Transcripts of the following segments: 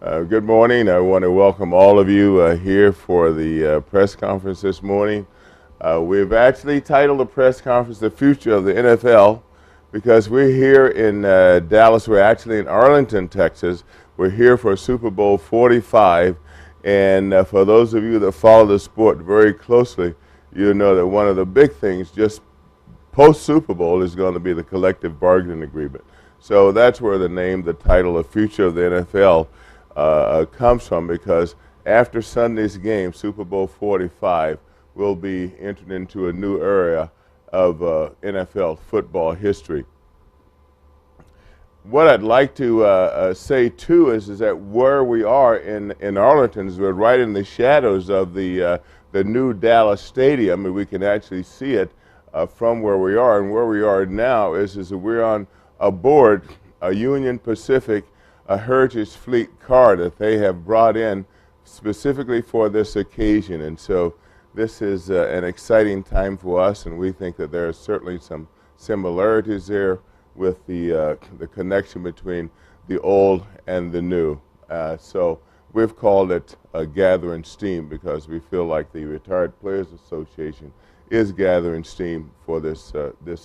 Good morning. I want to welcome all of you here for the press conference this morning. We've actually titled the press conference "The Future of the NFL" because we're here in Dallas. We're actually in Arlington, Texas. We're here for Super Bowl 45, and for those of you that follow the sport very closely, you know that one of the big things just post Super Bowl is going to be the collective bargaining agreement. So that's where the title, "The Future of the NFL," comes from, because after Sunday's game, Super Bowl 45, will be entered into a new era of NFL football history. What I'd like to say too is that where we are in Arlington is we're right in the shadows of the new Dallas Stadium, and we can actually see it from where we are. And where we are now is that we're on aboard a Union Pacific a Heritage Fleet car that they have brought in specifically for this occasion. And so this is an exciting time for us, and we think that there are certainly some similarities there with the connection between the old and the new. So we've called it a gathering steam because we feel like the Retired Players Association is gathering steam for this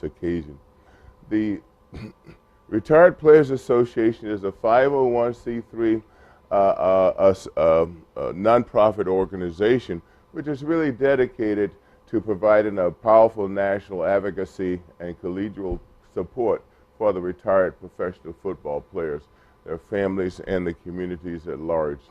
occasion. The Retired Players Association is a 501c3 nonprofit organization which is really dedicated to providing a powerful national advocacy and collegial support for the retired professional football players, their families, and the communities at large.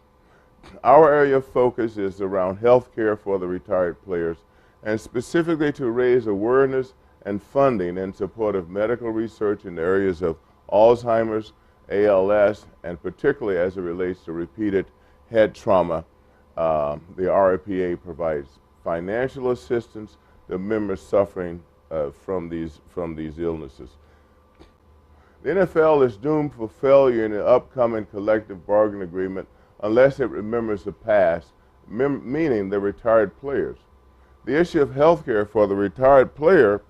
Our area of focus is around health care for the retired players, and specifically to raise awareness and funding in support of medical research in the areas of Alzheimer's, ALS, and particularly as it relates to repeated head trauma. The RPA provides financial assistance to members suffering from these illnesses. The NFL is doomed for failure in the upcoming collective bargaining agreement unless it remembers the past, meaning the retired players. The issue of health care for the retired player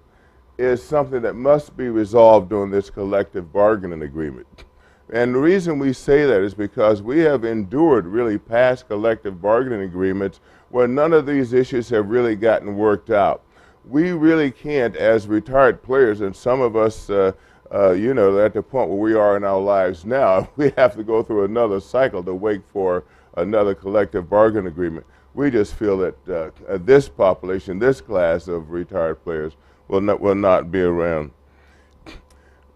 is something that must be resolved during this collective bargaining agreement. And the reason we say that is because we have endured really past collective bargaining agreements where none of these issues have really gotten worked out. We really can't, as retired players, and some of us, you know, at the point where we are in our lives now, we have to go through another cycle to wait for another collective bargaining agreement. We just feel that this population, this class of retired players, will not be around.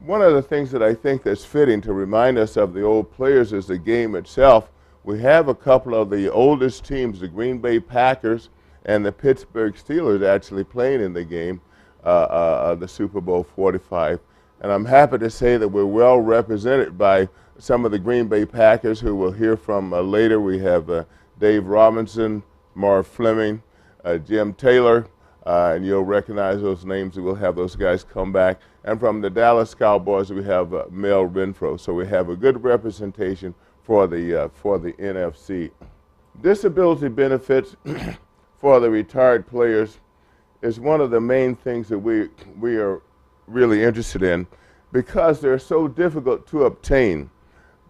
One of the things that I think that's fitting to remind us of the old players is the game itself. We have a couple of the oldest teams, the Green Bay Packers and the Pittsburgh Steelers, actually playing in the game, the Super Bowl 45. And I'm happy to say that we're well represented by some of the Green Bay Packers, who we'll hear from later. We have Dave Robinson, Marv Fleming, Jim Taylor, and you'll recognize those names. We'll have those guys come back. And from the Dallas Cowboys, we have Mel Renfro. So we have a good representation for the NFC. Disability benefits for the retired players is one of the main things that we are really interested in because they're so difficult to obtain.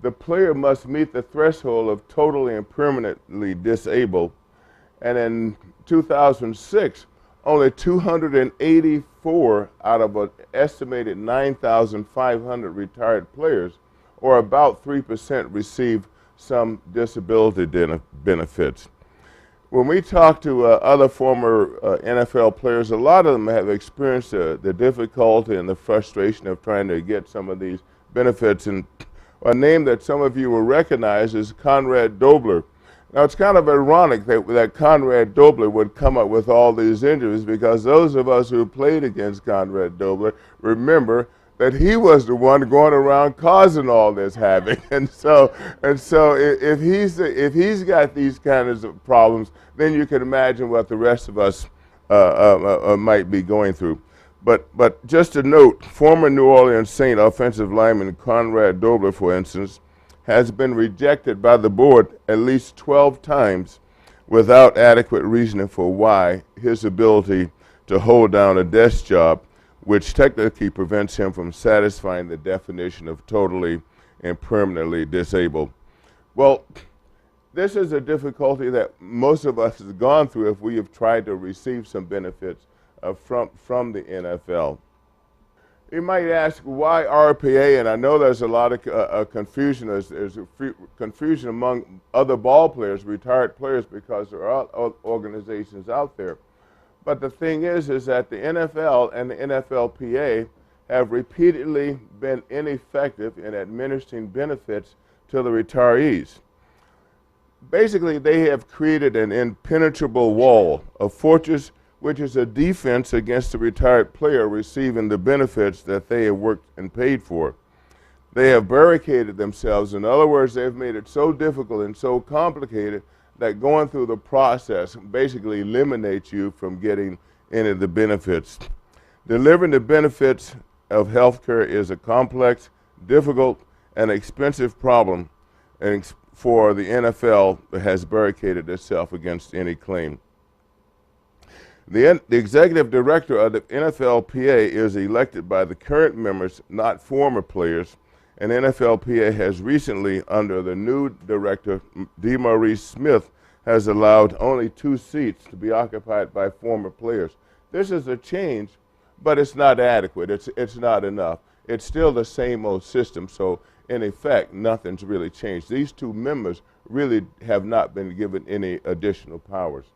The player must meet the threshold of totally and permanently disabled. And in 2006, only 284 out of an estimated 9,500 retired players, or about 3%, received some disability benefits. When we talk to other former NFL players, a lot of them have experienced the difficulty and the frustration of trying to get some of these benefits. And a name that some of you will recognize is Conrad Dobler. Now, it's kind of ironic that Conrad Dobler would come up with all these injuries, because those of us who played against Conrad Dobler remember that he was the one going around causing all this havoc. And so if he's got these kinds of problems, then you can imagine what the rest of us might be going through. But just to note, former New Orleans Saint offensive lineman Conrad Dobler, for instance, has been rejected by the board at least 12 times without adequate reasoning for why his ability to hold down a desk job, which technically prevents him from satisfying the definition of totally and permanently disabled. Well, this is a difficulty that most of us have gone through if we have tried to receive some benefits from the NFL. You might ask, why RPA? And I know there's a lot of confusion. There's confusion among other ball players, retired players, because there are organizations out there. But the thing is that the NFL and the NFLPA have repeatedly been ineffective in administering benefits to the retirees. Basically, they have created an impenetrable wall, a fortress which is a defense against the retired player receiving the benefits that they have worked and paid for. They have barricaded themselves. In other words, they've made it so difficult and so complicated that going through the process basically eliminates you from getting any of the benefits. Delivering the benefits of health care is a complex, difficult, and expensive problem, and for the NFL has barricaded itself against any claim. The executive director of the NFLPA is elected by the current members, not former players, and NFLPA has recently, under the new director, DeMaurice Smith, has allowed only 2 seats to be occupied by former players. This is a change, but it's not adequate. It's not enough. It's still the same old system, so in effect, nothing's really changed. These 2 members really have not been given any additional powers.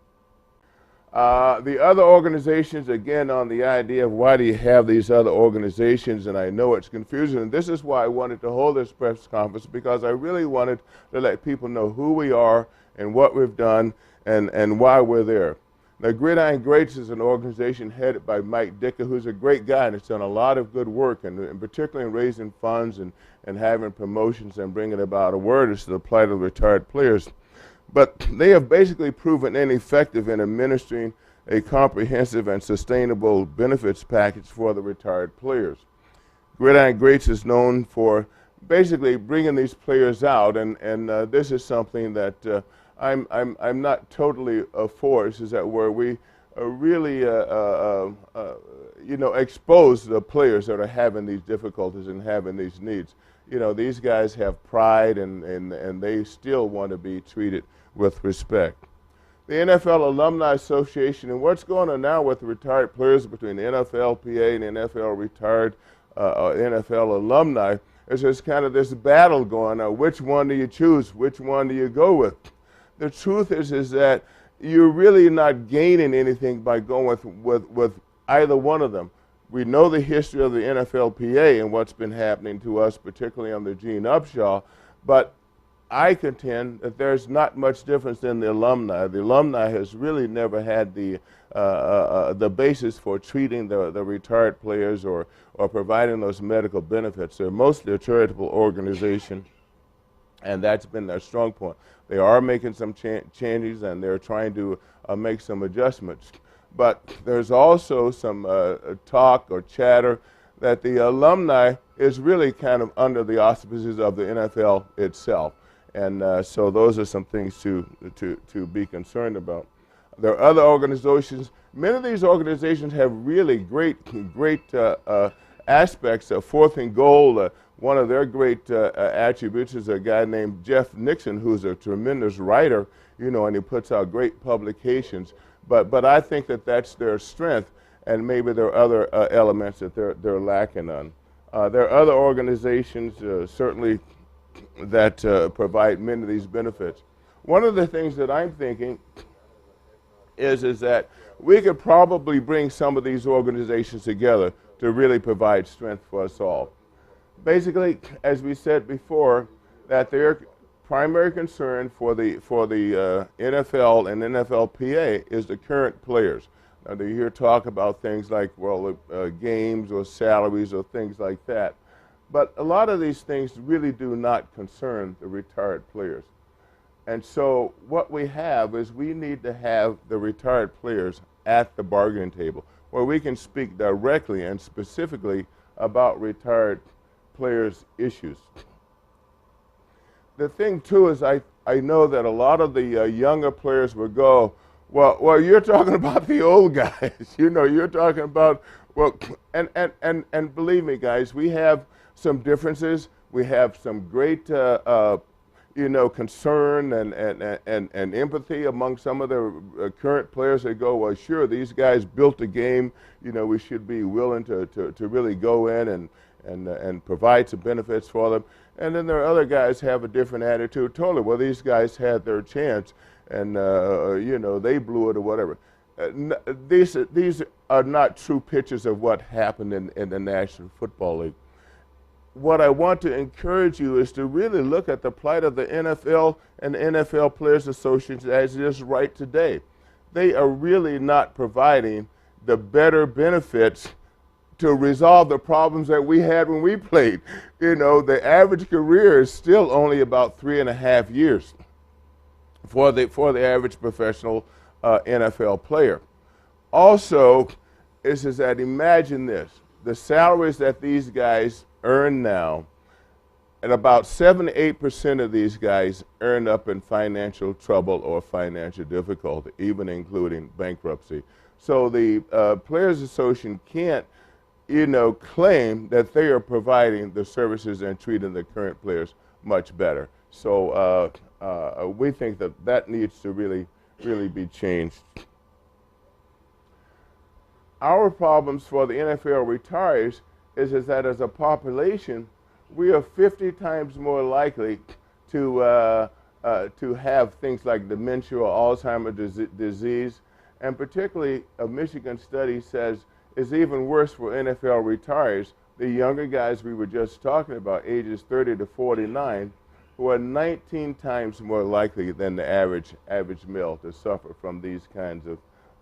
The other organizations, again, on the idea of why do you have these other organizations, and I know it's confusing, and this is why I wanted to hold this press conference, because I really wanted to let people know who we are and what we've done and why we're there. Now, Gridiron Greats is an organization headed by Mike Dicker, who's a great guy and has done a lot of good work, and particularly in raising funds and having promotions and bringing about awareness to the plight of retired players. But they have basically proven ineffective in administering a comprehensive and sustainable benefits package for the retired players. Gridiron Greats is known for basically bringing these players out, and this is something that I'm not totally for. This is that where we really expose the players that are having these difficulties and having these needs. You know, these guys have pride and they still want to be treated with respect. The NFL Alumni Association, and what's going on now with the retired players between the NFLPA and the NFL retired NFL alumni, is just kind of this battle going on. Which one do you choose? Which one do you go with? The truth is that you're really not gaining anything by going with either one of them. We know the history of the NFLPA and what's been happening to us, particularly under Gene Upshaw, but I contend that there's not much difference in the alumni. The alumni has really never had the basis for treating the retired players or providing those medical benefits. They're mostly a charitable organization, and that's been their strong point. They are making some changes, and they're trying to make some adjustments. But there's also some talk or chatter that the alumni is really kind of under the auspices of the NFL itself. And so those are some things to be concerned about. There are other organizations. Many of these organizations have really great aspects. Fourth and Goal, one of their great attributes is a guy named Jeff Nixon, who's a tremendous writer, you know, and he puts out great publications. But I think that that's their strength, and maybe there are other elements that they're lacking on. There are other organizations, certainly, that provide many of these benefits. One of the things that I'm thinking is that we could probably bring some of these organizations together to really provide strength for us all. Basically, as we said before, that their primary concern for the NFL and NFLPA is the current players. Now, you hear talk about things like, well, games or salaries or things like that. But a lot of these things really do not concern the retired players. And so what we have is we need to have the retired players at the bargaining table where we can speak directly and specifically about retired players' issues. The thing, too, is I know that a lot of the younger players will go, well, you're talking about the old guys. You know, you're talking about, well, and believe me, guys, we have some differences. We have some great concern and empathy among some of the current players that go, well, sure, these guys built the game, we should be willing to really go in and provide some benefits for them. And then there are other guys have a different attitude totally. Well, these guys had their chance and, they blew it or whatever. These are not true pictures of what happened in the National Football League. What I want to encourage you is to really look at the plight of the NFL and the NFL Players Association as it is right today. They are really not providing the better benefits to resolve the problems that we had when we played. The average career is still only about 3.5 years for the average professional NFL player. Also, is that imagine this, the salaries that these guys earn now, and about 7 to 8% of these guys earn up in financial trouble or financial difficulty, even including bankruptcy. So the Players Association can't, claim that they are providing the services and treating the current players much better. So we think that needs to really be changed. Our problems for the NFL retirees is that as a population, we are 50 times more likely to have things like dementia or Alzheimer's disease, and particularly a Michigan study says is even worse for NFL retirees, the younger guys we were just talking about, ages 30 to 49, who are 19 times more likely than the average male to suffer from these kinds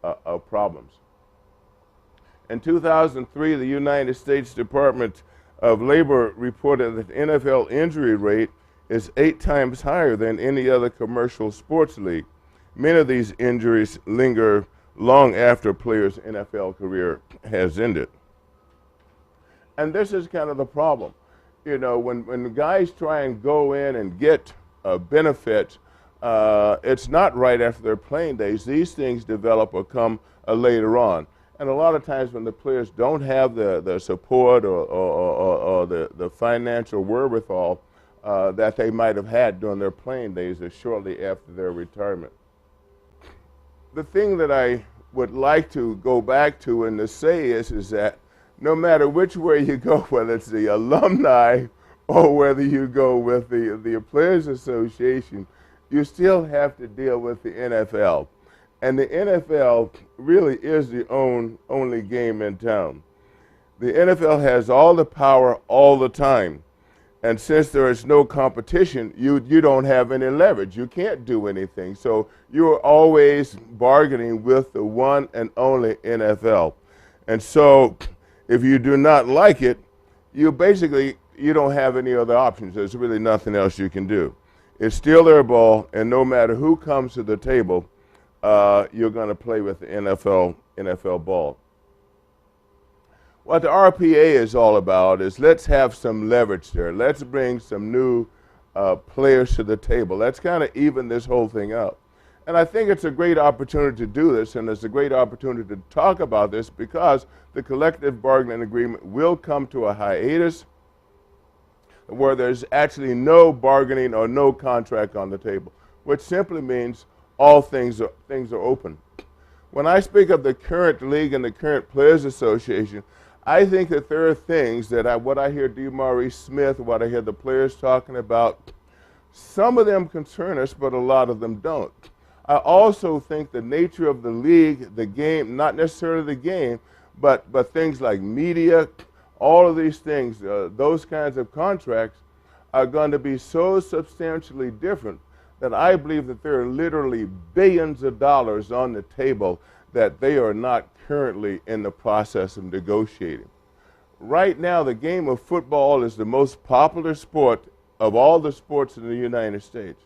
of problems. In 2003, the United States Department of Labor reported that the NFL injury rate is 8 times higher than any other commercial sports league. Many of these injuries linger long after a player's NFL career has ended. And this is kind of the problem. When the guys try and go in and get benefits, it's not right after their playing days. These things develop or come later on. And a lot of times when the players don't have the support or the financial wherewithal that they might have had during their playing days or shortly after their retirement. The thing that I would like to go back to and to say is that no matter which way you go, whether it's the alumni or whether you go with the Players Association, you still have to deal with the NFL. And the NFL really is the only game in town. The NFL has all the power all the time. And since there is no competition, you don't have any leverage. You can't do anything. So you're always bargaining with the one and only NFL. And so if you do not like it, you don't have any other options. There's really nothing else you can do. It's still their ball, and no matter who comes to the table, you're going to play with the NFL ball. What the RPA is all about is let's have some leverage there. Let's bring some new players to the table. Let's kind of even this whole thing out. And I think it's a great opportunity to do this, and it's a great opportunity to talk about this because the collective bargaining agreement will come to a hiatus where there's actually no bargaining or no contract on the table, which simply means all things are open. When I speak of the current league and the current Players Association, I think that there are things that what I hear DeMaurice Smith, what I hear the players talking about, some of them concern us, but a lot of them don't. I also think the nature of the league, the game, not necessarily the game, but things like media, all of these things, those kinds of contracts are going to be so substantially different that I believe that there are literally billions of dollars on the table that they are not currently in the process of negotiating. Right now, the game of football is the most popular sport of all the sports in the United States.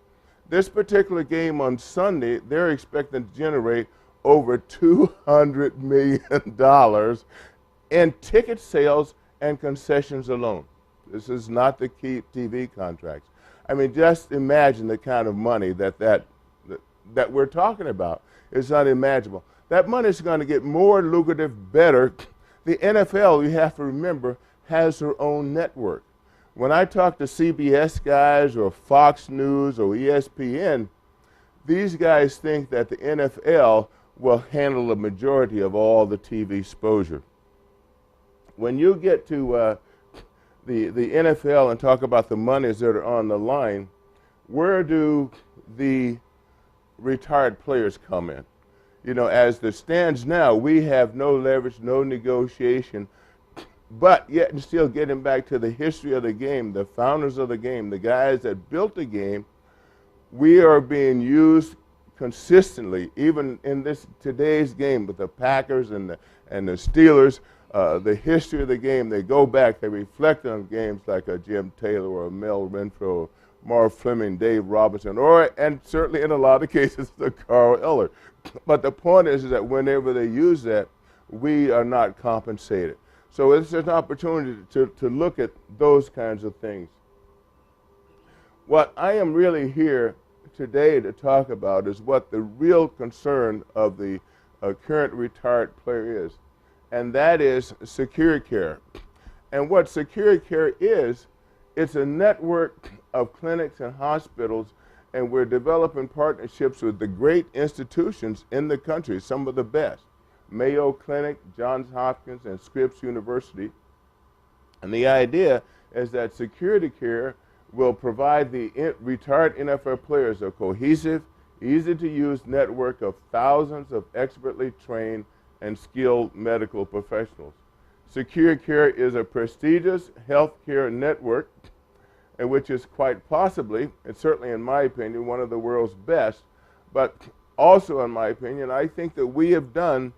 This particular game on Sunday, they're expecting to generate over $200 million in ticket sales and concessions alone. This is not the key TV contracts. I mean, just imagine the kind of money that we're talking about. It's unimaginable. That money is going to get more lucrative, better. The NFL, you have to remember, has their own network. When I talk to CBS guys or Fox News or ESPN, these guys think that the NFL will handle the majority of all the TV exposure. When you get to the NFL and talk about the monies that are on the line, where do the retired players come in? You know, as it stands now, we have no leverage, no negotiation, but yet and still getting back to the history of the game, the founders of the game, the guys that built the game, we are being used consistently, even in this today's game with the Packers and the Steelers. The history of the game, they go back, they reflect on games like a Jim Taylor or a Mel Renfro, Marv Fleming, Dave Robinson, and certainly in a lot of cases, the Carl Eller. But the point is that whenever they use that, we are not compensated. So it's an opportunity to look at those kinds of things. What I am really here today to talk about is what the real concern of the current retired player is, and that is Secure Care. And what Secure Care is, it's a network of clinics and hospitals, and we're developing partnerships with the great institutions in the country, some of the best. Mayo Clinic, Johns Hopkins, and Scripps University. And the idea is that Security Care will provide the retired NFL players a cohesive, easy-to-use network of thousands of expertly trained and skilled medical professionals. Secure Care is a prestigious healthcare network, and which is quite possibly, and certainly in my opinion, one of the world's best, but also in my opinion, I think that we have done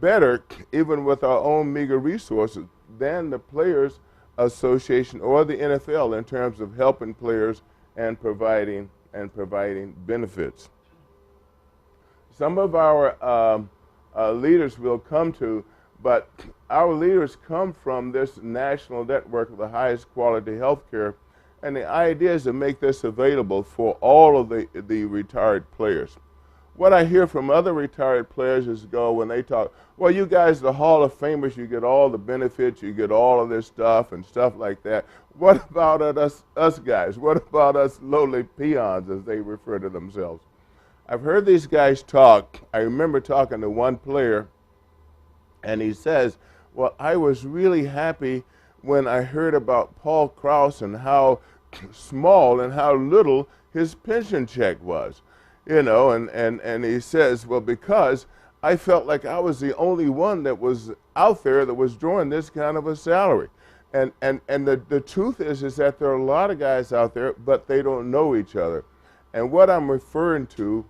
better, even with our own meager resources, than the Players Association or the NFL in terms of helping players and providing benefits. Some of our leaders will come to, but our leaders come from this national network of the highest quality health care, and the idea is to make this available for all of the retired players. What I hear from other retired players is when they talk, well, you guys, the Hall of Famers, you get all the benefits, you get all of this stuff and stuff like that. What about us guys? What about us lowly peons, as they refer to themselves? I've heard these guys talk. I remember talking to one player, and he says, well, I was really happy when I heard about Paul Krause and how small and how little his pension check was. You know, and he says, well, because I felt like I was the only one that was out there that was drawing this kind of a salary. And the truth is that there are a lot of guys out there, but they don't know each other. And what I'm referring to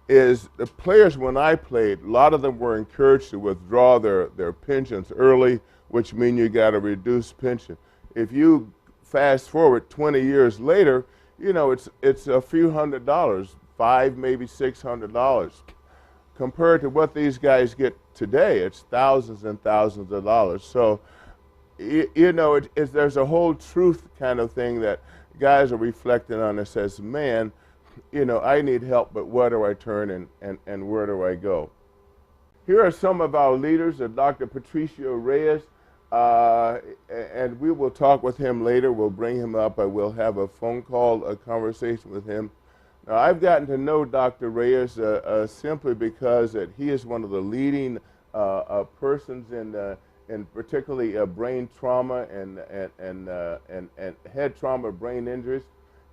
is the players, when I played, a lot of them were encouraged to withdraw their pensions early, which means you got a reduced pension. If you fast forward 20 years later, you know, it's a few $100s, $500, maybe $600. Compared to what these guys get today, it's thousands and thousands of dollars. So, you know, there's a whole truth kind of thing that guys are reflecting on that says, man, you know, I need help, but where do I turn and where do I go? Here are some of our leaders, Dr. Patricio Reyes, and we will talk with him later. We'll bring him up. I will have a phone call, a conversation with him. Now, I've gotten to know Dr. Reyes simply because that he is one of the leading persons in particularly brain trauma and head trauma, brain injuries.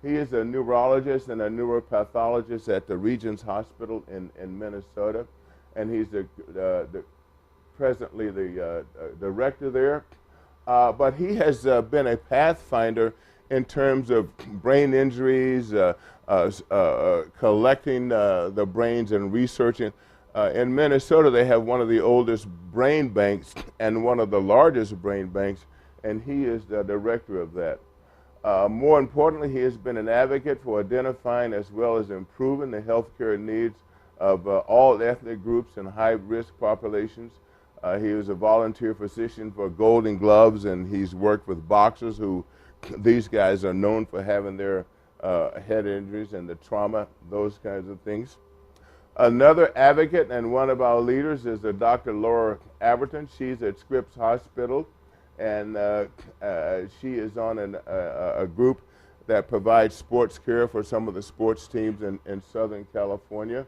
He is a neurologist and a neuropathologist at the Regents Hospital in Minnesota, and he's presently the director there. But he has been a pathfinder in terms of brain injuries, collecting the brains and researching. In Minnesota, they have one of the oldest brain banks and one of the largest brain banks, and he is the director of that. More importantly, he has been an advocate for identifying as well as improving the healthcare needs of all ethnic groups and high-risk populations. He was a volunteer physician for Golden Gloves, and he's worked with boxers who, these guys are known for having their head injuries and the trauma, those kinds of things. Another advocate and one of our leaders is Dr. Laura Aberton. She's at Scripps Hospital, and she is on a group that provides sports care for some of the sports teams in Southern California.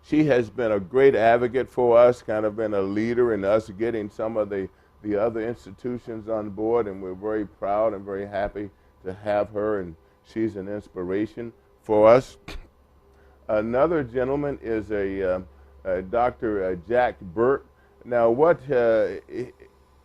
She has been a great advocate for us, kind of been a leader in us getting some of the other institutions on board, and we're very proud and very happy to have her, and she's an inspiration for us. Another gentleman is Dr. Jack Burt. Now,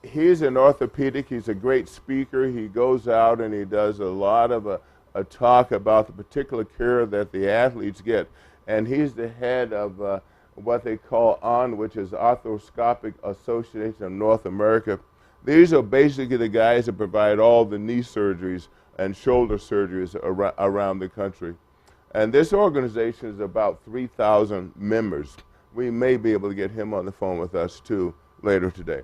he's an orthopedic. He's a great speaker. He goes out and he does a lot of a talk about the particular care that the athletes get. And he's the head of what they call ON, which is Arthroscopic Association of North America. These are basically the guys that provide all the knee surgeries and shoulder surgeries around the country. And this organization is about 3,000 members. We may be able to get him on the phone with us too later today.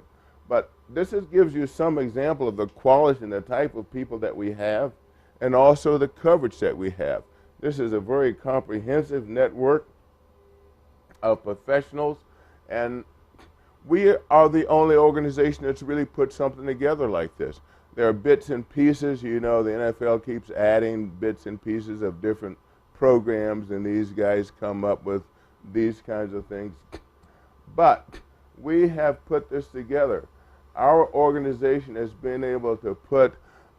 But this gives you some example of the quality and the type of people that we have, and also the coverage that we have. This is a very comprehensive network of professionals, and we are the only organization that's really put something together like this. There are bits and pieces, you know, the NFL keeps adding bits and pieces of different programs, and these guys come up with these kinds of things. But we have put this together. Our organization has been able to put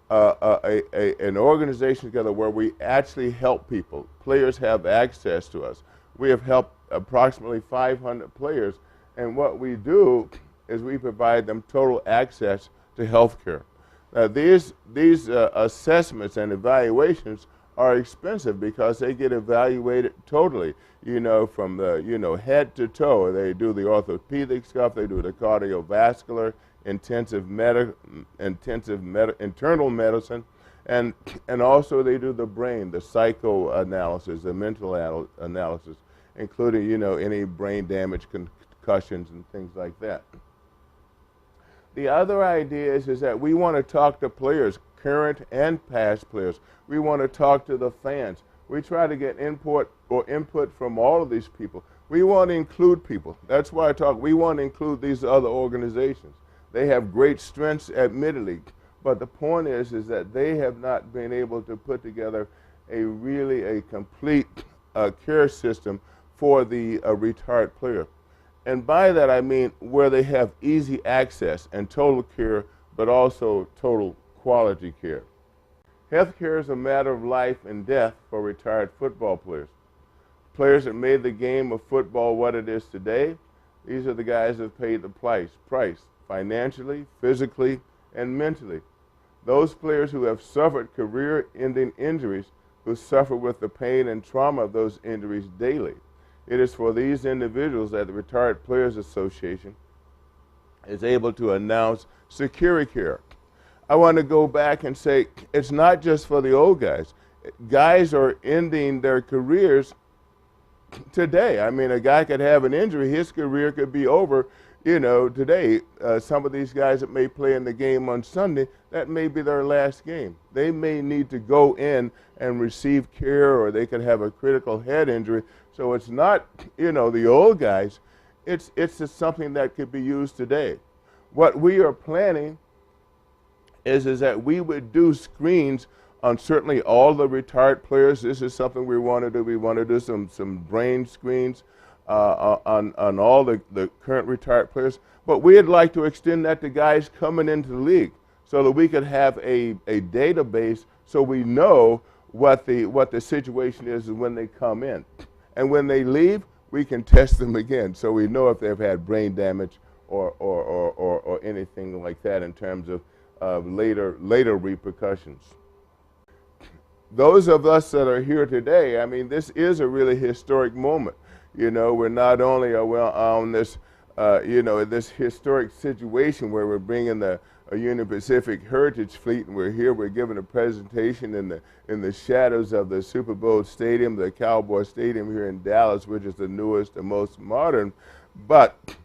an organization together where we actually help people. Players have access to us. We have helped approximately 500 players, and what we do is we provide them total access to health care. Now, these assessments and evaluations are expensive because they get evaluated totally, you know, from the, you know, head to toe. They do the orthopedic stuff, they do the cardiovascular, internal medicine, and also they do the brain, the psychoanalysis, the mental analysis, including, you know, any brain damage, concussions, and things like that. The other idea is that we want to talk to players, current and past players. We want to talk to the fans. We try to get input from all of these people. We want to include people. That's why we want to include these other organizations. They have great strengths, admittedly, but the point is that they have not been able to put together a complete care system for the retired player. And by that I mean where they have easy access and total care, but also total quality care. Health care is a matter of life and death for retired football players. Players that made the game of football what it is today, these are the guys that paid the price, financially, physically, and mentally. Those players who have suffered career-ending injuries, who suffer with the pain and trauma of those injuries daily. It is for these individuals that the Retired Players Association is able to announce security care. I want to go back and say it's not just for the old guys. Guys are ending their careers today. I mean, a guy could have an injury, his career could be over, you know, today. Some of these guys that may play in the game on Sunday, that may be their last game. They may need to go in and receive care, or they could have a critical head injury. So it's not, you know, the old guys. It's just something that could be used today. What we are planning is that we would do screens on certainly all the retired players. This is something we want to do. We want to do some brain screens on all the current retired players. But we'd like to extend that to guys coming into the league so that we could have a database so we know what the situation is when they come in. And when they leave, we can test them again so we know if they've had brain damage or anything like that in terms of later repercussions. Those of us that are here today, I mean, this is a really historic moment. You know, we're not only on this, you know, this historic situation where we're bringing the Union Pacific Heritage Fleet, and we're here, we're giving a presentation in the shadows of the Super Bowl Stadium, the Cowboy Stadium here in Dallas, which is the newest and most modern. But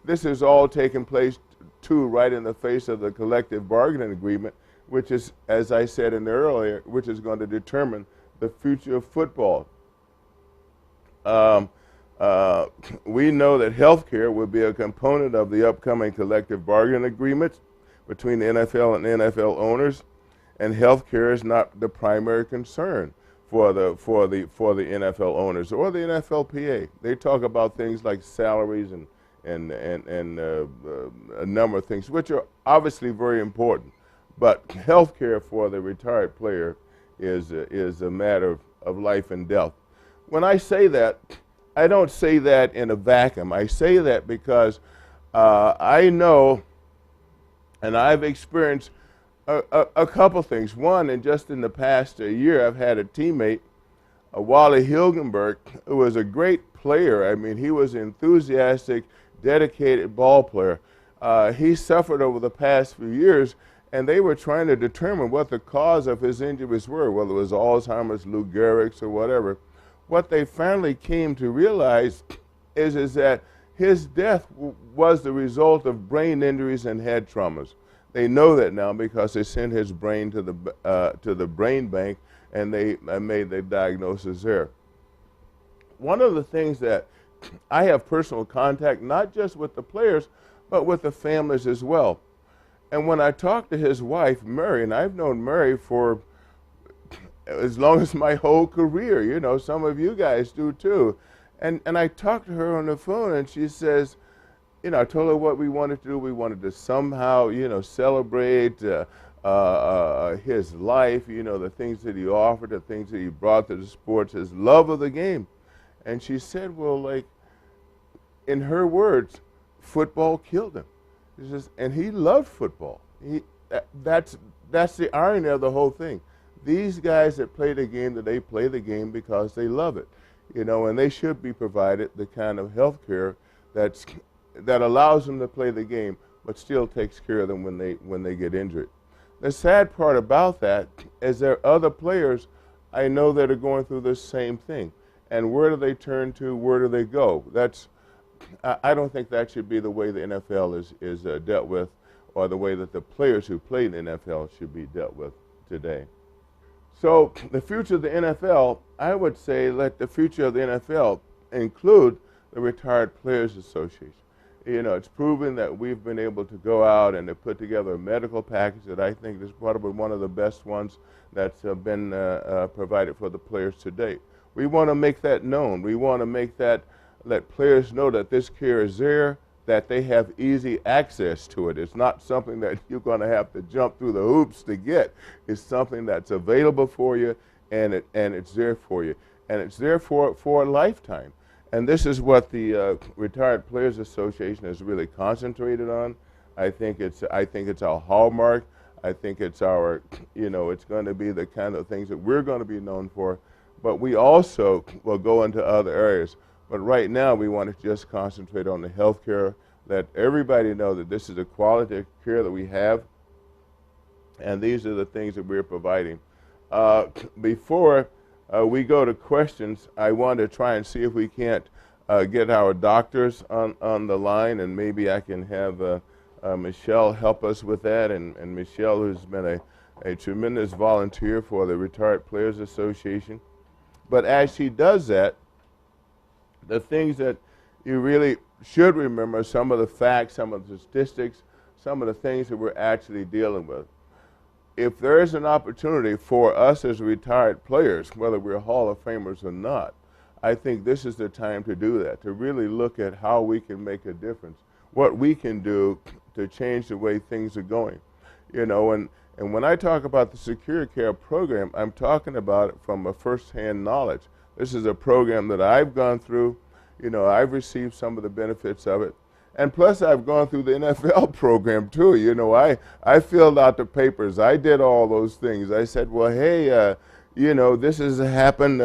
this is all taking place too right in the face of the collective bargaining agreement, which is, as I said in earlier, which is going to determine the future of football. We know that health care will be a component of the upcoming collective bargaining agreements, between the NFL and NFL owners, and health care is not the primary concern for the NFL owners or the NFLPA. They talk about things like salaries and a number of things, which are obviously very important. But health care for the retired player is a matter of life and death. When I say that, I don't say that in a vacuum. I say that because I know and I've experienced a couple things. One, and just in the past year, I've had a teammate, Wally Hilgenberg, who was a great player. I mean, he was an enthusiastic, dedicated ball player. He suffered over the past few years, and they were trying to determine what the cause of his injuries were, whether it was Alzheimer's, Lou Gehrig's, or whatever. What they finally came to realize is that his death was the result of brain injuries and head traumas. They know that now because they sent his brain to the brain bank, and they made the diagnosis there. One of the things that I have personal contact, not just with the players, but with the families as well. And when I talked to his wife, Mary, and I've known Mary for as long as my whole career, you know, some of you guys do too. And I talked to her on the phone, and she says, you know, I told her what we wanted to do. We wanted to somehow, you know, celebrate his life, you know, the things that he offered, the things that he brought to the sports, his love of the game. And she said, well, like, in her words, football killed him. She says, and he loved football. That's the irony of the whole thing. These guys that play the game, that they play the game because they love it, you know, and they should be provided the kind of health care that allows them to play the game, but still takes care of them when they get injured. The sad part about that is there are other players I know that are going through the same thing. And where do they turn to? Where do they go? I don't think that should be the way the NFL is dealt with, or the way that the players who play in the NFL should be dealt with today. So the future of the NFL, I would say let the future of the NFL include the Retired Players Association. You know, it's proven that we've been able to go out and to put together a medical package that I think is probably one of the best ones that's been provided for the players to date. We want to make that known. We want to let players know that this care is there, that they have easy access to it. It's not something that you're going to have to jump through the hoops to get. It's something that's available for you, and it's there for you. And it's there for a lifetime. And this is what the Retired Players Association has really concentrated on. I think it's our hallmark. I think it's our, you know, it's going to be the kind of things that we're going to be known for. But we also will go into other areas. But right now, we want to just concentrate on the health care, let everybody know that this is the quality of care that we have, and these are the things that we're providing. Before we go to questions, I want to try and see if we can't get our doctors on the line, and maybe I can have Michelle help us with that. And Michelle, who's been a tremendous volunteer for the Retired Players Association. But as she does that, the things that you really should remember, some of the facts, some of the statistics, some of the things that we're actually dealing with. If there is an opportunity for us as retired players, whether we're Hall of Famers or not, I think this is the time to do that, to really look at how we can make a difference, what we can do to change the way things are going. You know, and when I talk about the Secure Care program, I'm talking about it from a first-hand knowledge. This is a program that I've gone through. You know, I've received some of the benefits of it. And plus, I've gone through the NFL program, too. You know, I filled out the papers. I did all those things. I said, well, hey, you know, this has happened.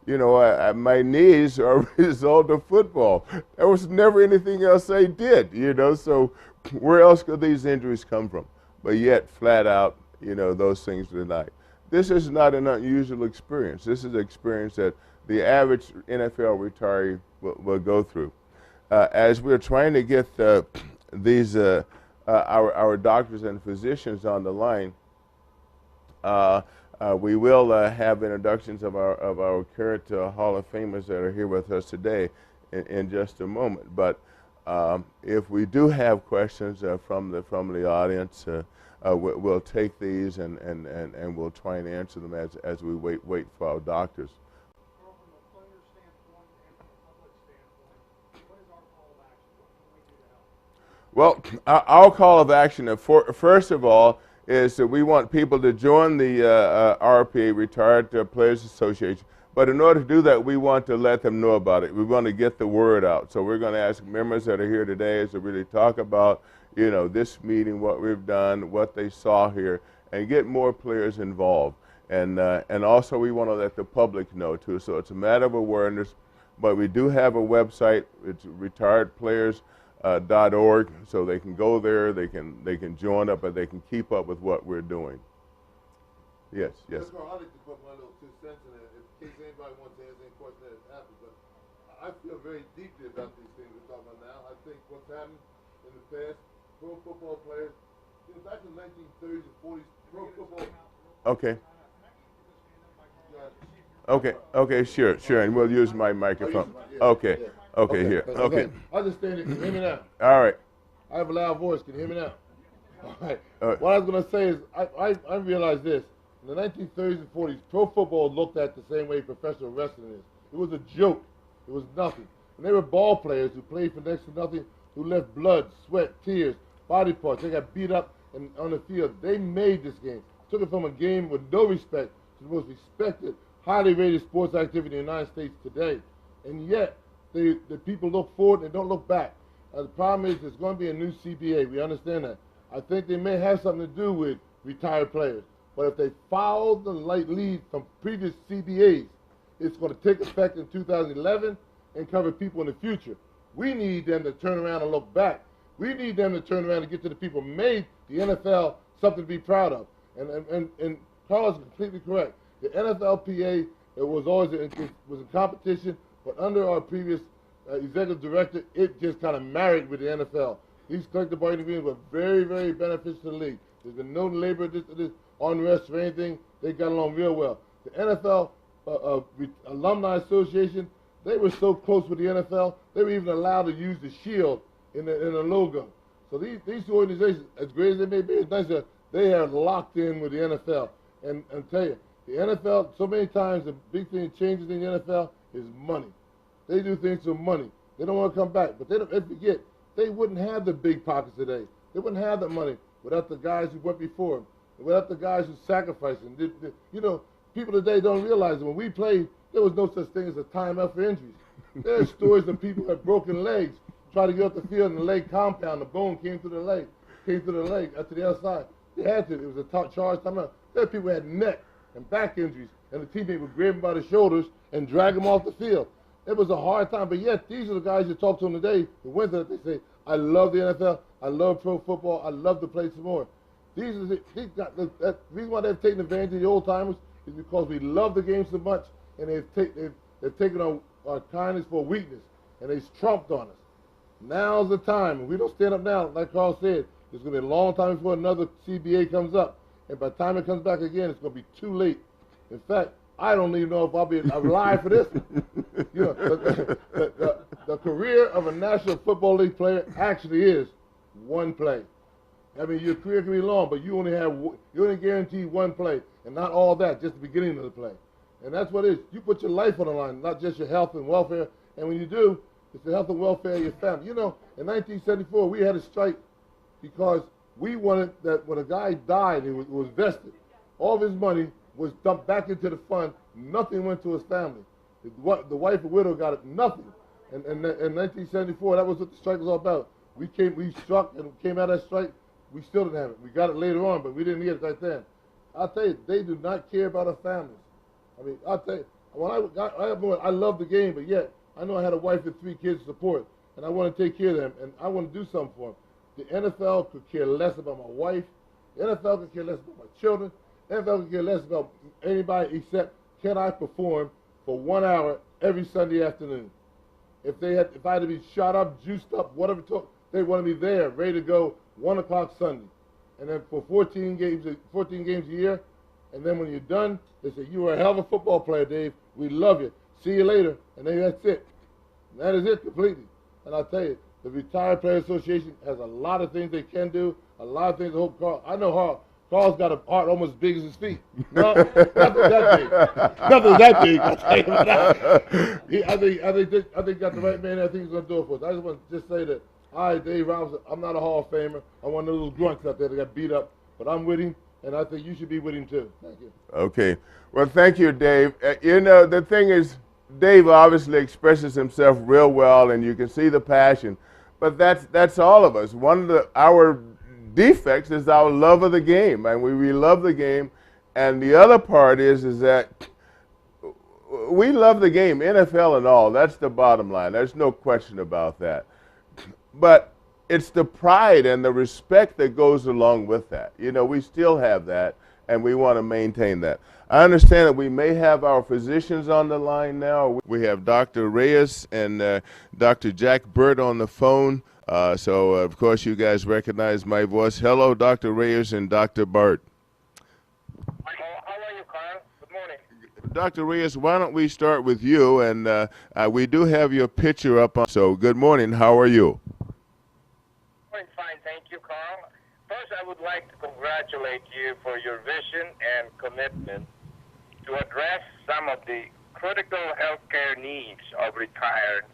You know, my knees are a result of football. There was never anything else I did, you know. So where else could these injuries come from? But yet, flat out, you know, those things are denied. This is not an unusual experience. This is an experience that the average NFL retiree will go through. As we're trying to get our doctors and physicians on the line, we will have introductions of our current Hall of Famers that are here with us today in just a moment. But If we do have questions from the audience, we'll take these and we'll try and answer them as we wait for our doctors. From a player standpoint and from a public standpoint, what is our call of action? What can we do to help? Well, our call of action, first of all, is that we want people to join the RPA, Retired Players Association. But in order to do that, we want to let them know about it. We want to get the word out. So we're going to ask members that are here today to really talk about, you know, this meeting, what we've done, what they saw here, and get more players involved. And also we want to let the public know too. So it's a matter of awareness. But we do have a website. It's retiredplayers.org. So they can go there. They can join up, and they can keep up with what we're doing. Yes. I'd like to put my little 2 cents in there, in case anybody wants to ask any question that has happened. But I feel very deeply about these things we're talking about now. I think what's happened in the past, pro football players, you know, back in the 1930s and 40s, pro football. Okay. Okay, sure, and we'll use my microphone. Okay, here. Okay. I'll just stand here. Can you hear me now? All right. I have a loud voice. Can you hear me now? All right. What I was going to say is I realized this. In the 1930s and 40s, pro football looked at the same way professional wrestling is. It was a joke. It was nothing. And they were ball players who played for next to nothing, who left blood, sweat, tears, body parts. They got beat up on the field. They made this game. Took it from a game with no respect to the most respected, highly rated sports activity in the United States today. And yet, the people look forward and don't look back. The problem is there's going to be a new CBA. We understand that. I think they may have something to do with retired players. But if they follow the lead from previous CBAs, it's going to take effect in 2011 and cover people in the future. We need them to turn around and look back. We need them to turn around and get to the people who made the NFL something to be proud of. And Carl is completely correct. The NFLPA was always in competition, but under our previous executive director, it just kind of married with the NFL. These collective bargaining agreements were very, very beneficial to the league. There's been no labor unrest or anything. They got along real well. The NFL Alumni Association, they were so close with the NFL, they were even allowed to use the shield in the logo. So these two organizations, as great as they may be, it's nice that they are locked in with the NFL. And tell you, the NFL, so many times the big thing that changes in the NFL is money. They do things for money. They don't want to come back. But they forget, they wouldn't have the big pockets today. They wouldn't have that money without the guys who went before them, without the guys who sacrificed them. You know, people today don't realize that when we played, there was no such thing as a timeout for injuries. There's stories of people who had broken legs, tried to get off the field and the leg compound, the bone came through the leg to the other side. They had to. It was a charge timeout. There were people who had neck and back injuries, and the teammate would grab them by the shoulders and drag them off the field. It was a hard time, but yet these are the guys you talk to them today who went there. They say, I love the NFL, I love pro football, I love to play some more. The reason why they've taken advantage of the old timers is because we love the game so much, and they've taken our kindness for weakness, and they've trumped on us. Now's the time. If we don't stand up now, like Carl said, it's going to be a long time before another CBA comes up. And by the time it comes back again, it's going to be too late. In fact, I don't even know if I'll be alive for this. You know, the career of a National Football League player actually is one play. I mean, your career can be long, but you only guarantee one play, and not all that, just the beginning of the play. And that's what it is. You put your life on the line, not just your health and welfare. And when you do, it's the health and welfare of your family. You know, in 1974, we had a strike because we wanted that when a guy died and was vested, all of his money was dumped back into the fund. Nothing went to his family. The wife and widow got it, nothing. And in 1974, that was what the strike was all about. We struck and came out of that strike. We still didn't have it. We got it later on, but we didn't get it right then. I'll tell you, they do not care about our families. I mean, I'll tell you, I love the game, but yet I know I had a wife and 3 kids to support, and I want to take care of them, and I want to do something for them. The NFL could care less about my wife. The NFL could care less about my children. The NFL could care less about anybody except can I perform for 1 hour every Sunday afternoon. If I had to be shot up, juiced up, whatever it took, they want to be there, ready to go 1 o'clock Sunday. And then for 14 games a year, and then when you're done, they say, you were a hell of a football player, Dave. We love you. See you later. And then that's it. And that is it completely. And I'll tell you, The Retired Players Association has a lot of things they can do, a lot of things I hope Carl, I know Carl's got a heart almost as big as his feet. No, nothing that big. Nothing that big, I'll tell you that. I think got the right man. I think he's going to do it for us. I just want to just say that, all right, Dave Robinson, I'm not a Hall of Famer. I'm one of those grunts out there that got beat up, but I'm with him, and I think you should be with him too. Thank you. Okay. Well, thank you, Dave. You know, the thing is, Dave obviously expresses himself real well, and you can see the passion. But that's all of us. One of our defects is our love of the game, and we love the game. And the other part is that we love the game, NFL and all. That's the bottom line. There's no question about that. But it's the pride and the respect that goes along with that. You know, we still have that, and we want to maintain that. I understand that we may have our physicians on the line now. We have Dr. Reyes and Dr. Jack Burt on the phone. So, of course, you guys recognize my voice. Hello, Dr. Reyes and Dr. Burt. How are you, Carl? Good morning. Dr. Reyes, why don't we start with you? And we do have your picture up on. So, good morning. How are you? Fine, thank you, Carl. First, I would like to congratulate you for your vision and commitment to address some of the critical healthcare needs of retired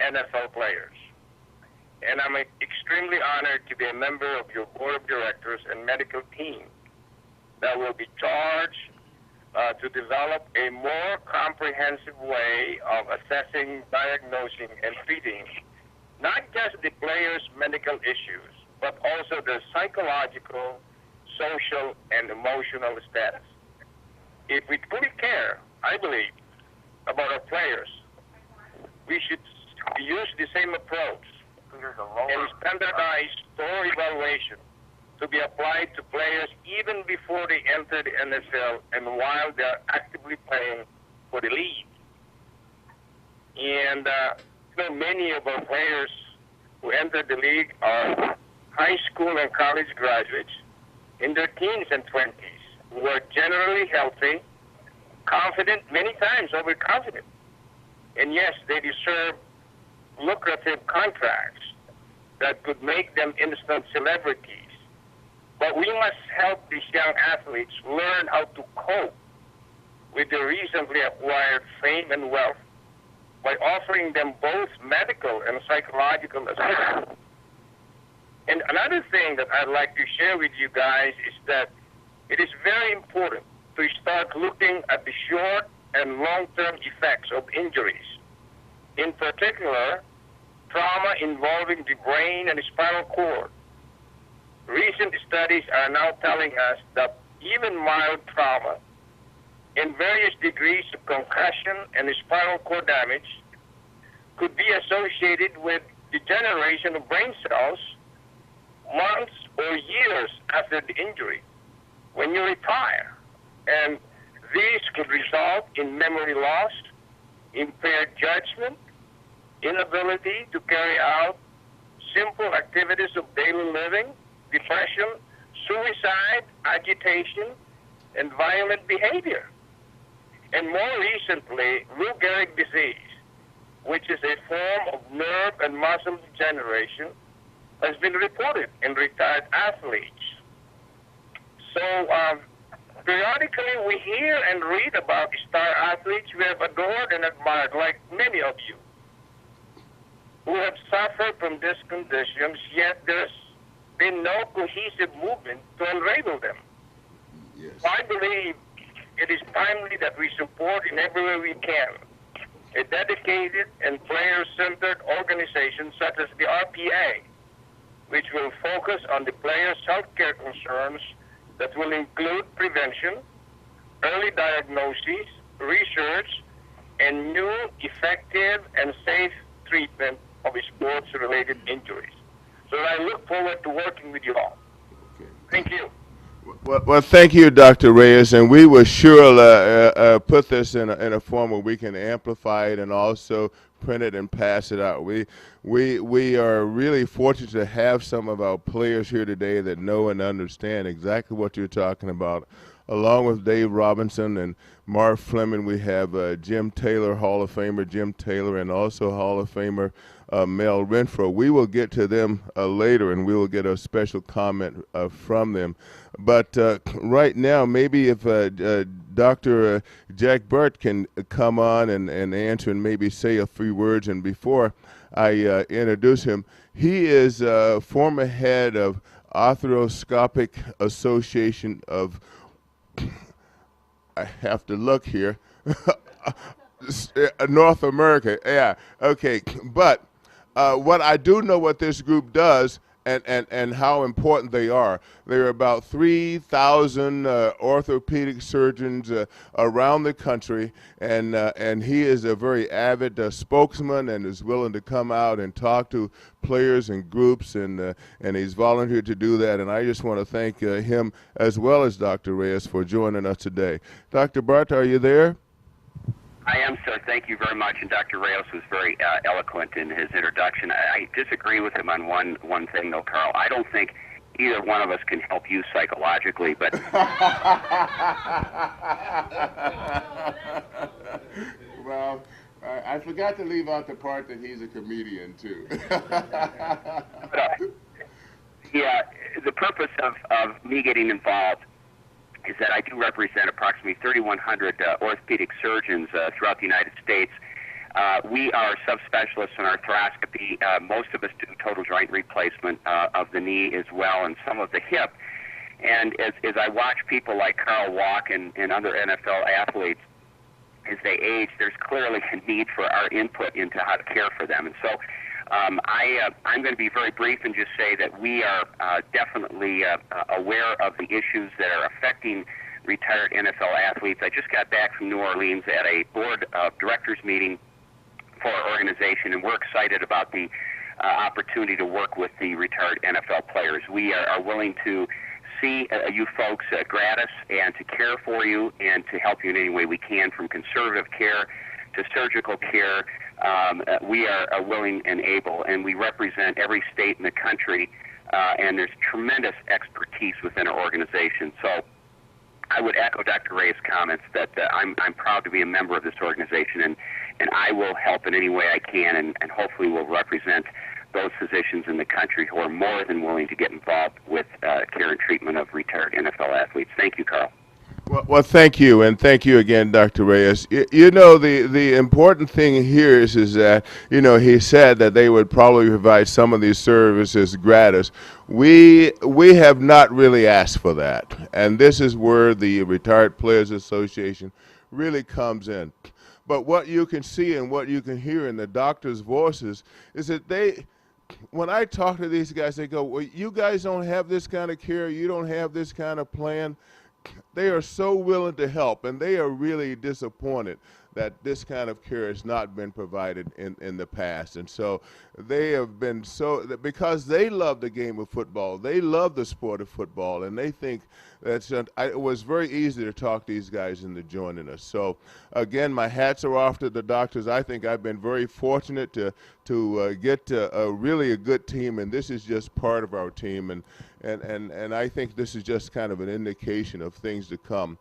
NFL players. And I'm extremely honored to be a member of your board of directors and medical team that will be charged to develop a more comprehensive way of assessing, diagnosing, and treating not just the players' medical issues, but also their psychological, social, and emotional status. If we truly care, I believe, about our players, we should use the same approach and standardize thorough evaluation to be applied to players even before they enter the NFL and while they are actively playing for the league. And many of our players who enter the league are high school and college graduates in their teens and 20s who are generally healthy, confident, many times overconfident. And yes, they deserve lucrative contracts that could make them instant celebrities. But we must help these young athletes learn how to cope with the recently acquired fame and wealth by offering them both medical and psychological assistance. And another thing that I'd like to share with you guys is that it is very important to start looking at the short and long-term effects of injuries. In particular, trauma involving the brain and spinal cord. Recent studies are now telling us that even mild trauma and various degrees of concussion and spinal cord damage could be associated with degeneration of brain cells months or years after the injury when you retire. And these could result in memory loss, impaired judgment, inability to carry out simple activities of daily living, depression, suicide, agitation, and violent behavior. And more recently, Lou Gehrig disease, which is a form of nerve and muscle degeneration, has been reported in retired athletes. So periodically we hear and read about star athletes we have adored and admired, like many of you, who have suffered from these conditions, yet there's been no cohesive movement to unravel them. Yes. I believe it is timely that we support in every way we can a dedicated and player-centered organization such as the RPA, which will focus on the players' healthcare concerns that will include prevention, early diagnosis, research, and new, effective, and safe treatment of sports-related injuries. So I look forward to working with you all. Okay. Thank you. Well, thank you, Dr. Reyes, and we will sure put this in a form where we can amplify it and also print it and pass it out. We are really fortunate to have some of our players here today that know and understand exactly what you're talking about. along with Dave Robinson and Marv Fleming, we have Jim Taylor, Hall of Famer Jim Taylor, and also Hall of Famer Mel Renfro. We will get to them later, and we will get a special comment from them. But right now, maybe if Dr. Jack Burt can come on and answer and maybe say a few words. And before I introduce him, he is former head of Arthroscopic Association of, I have to look here, North America. Yeah, okay. But what I do know what this group does and how important they are. There are about 3,000 orthopedic surgeons around the country, and he is a very avid spokesman and is willing to come out and talk to players and groups, and he's volunteered to do that. And I just want to thank him as well as Dr. Reyes for joining us today. Dr. Bart, are you there? I am, sir. Thank you very much. And Dr. Reyes was very eloquent in his introduction. I disagree with him on one thing, though, Carl. I don't think either one of us can help you psychologically, but... Well, I forgot to leave out the part that he's a comedian, too. Yeah, the purpose of me getting involved is that I do represent approximately 3,100 orthopedic surgeons throughout the United States. We are subspecialists in arthroscopy. Most of us do total joint replacement of the knee as well, and some of the hip. And as I watch people like Carl walk and other NFL athletes, as they age, there's clearly a need for our input into how to care for them. And so I'm going to be very brief and just say that we are definitely aware of the issues that are affecting retired NFL athletes. I just got back from New Orleans at a board of directors meeting for our organization, and we're excited about the opportunity to work with the retired NFL players. We are willing to see you folks gratis and to care for you and to help you in any way we can, from conservative care to surgical care. We are willing and able, and we represent every state in the country, and there's tremendous expertise within our organization. So I would echo Dr. Ray's comments that I'm proud to be a member of this organization, and I will help in any way I can, and hopefully will represent those physicians in the country who are more than willing to get involved with care and treatment of retired NFL athletes. Thank you, Carl. Well, thank you, and thank you again, Dr. Reyes. You know, the important thing here is that, you know, he said that they would probably provide some of these services gratis. We have not really asked for that, and this is where the Retired Players Association really comes in. But what you can see and what you can hear in the doctors' voices is that when I talk to these guys, they go, well, you guys don't have this kind of care, you don't have this kind of plan. They are so willing to help, and they are really disappointed that this kind of care has not been provided in the past. And so they have been because they love the game of football, they love the sport of football, and they think it was very easy to talk these guys into joining us. So again, my hats are off to the doctors. I think I've been very fortunate to get really a good team, and this is just part of our team, and I think this is just kind of an indication of things to come.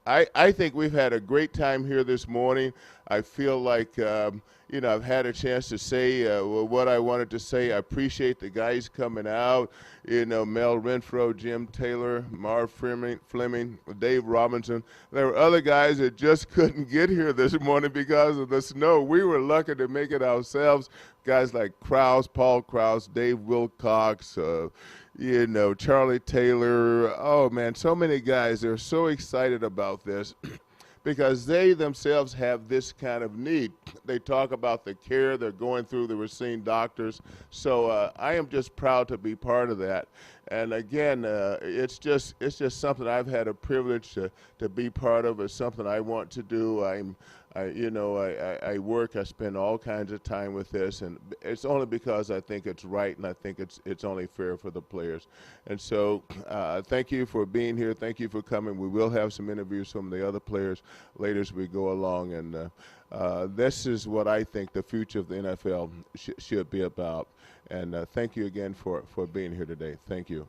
I think we've had a great time here this morning. I feel like, you know, I've had a chance to say what I wanted to say. I appreciate the guys coming out, you know, Mel Renfro, Jim Taylor, Marv Fleming, Dave Robinson. There were other guys that just couldn't get here this morning because of the snow. We were lucky to make it ourselves. Guys like Krause, Paul Krause, Dave Wilcox, you know, Charlie Taylor. Oh, man, so many guys. They're so excited about this because they themselves have this kind of need. They talk about the care they're going through. They were seeing doctors. So I am just proud to be part of that. And again, it's just something I've had a privilege to be part of. It's something I want to do. I work, I spend all kinds of time with this, and it's only because I think it's right, and I think it's only fair for the players. And so thank you for being here. Thank you for coming. We will have some interviews from the other players later as we go along, and this is what I think the future of the NFL should be about. And thank you again for being here today. Thank you.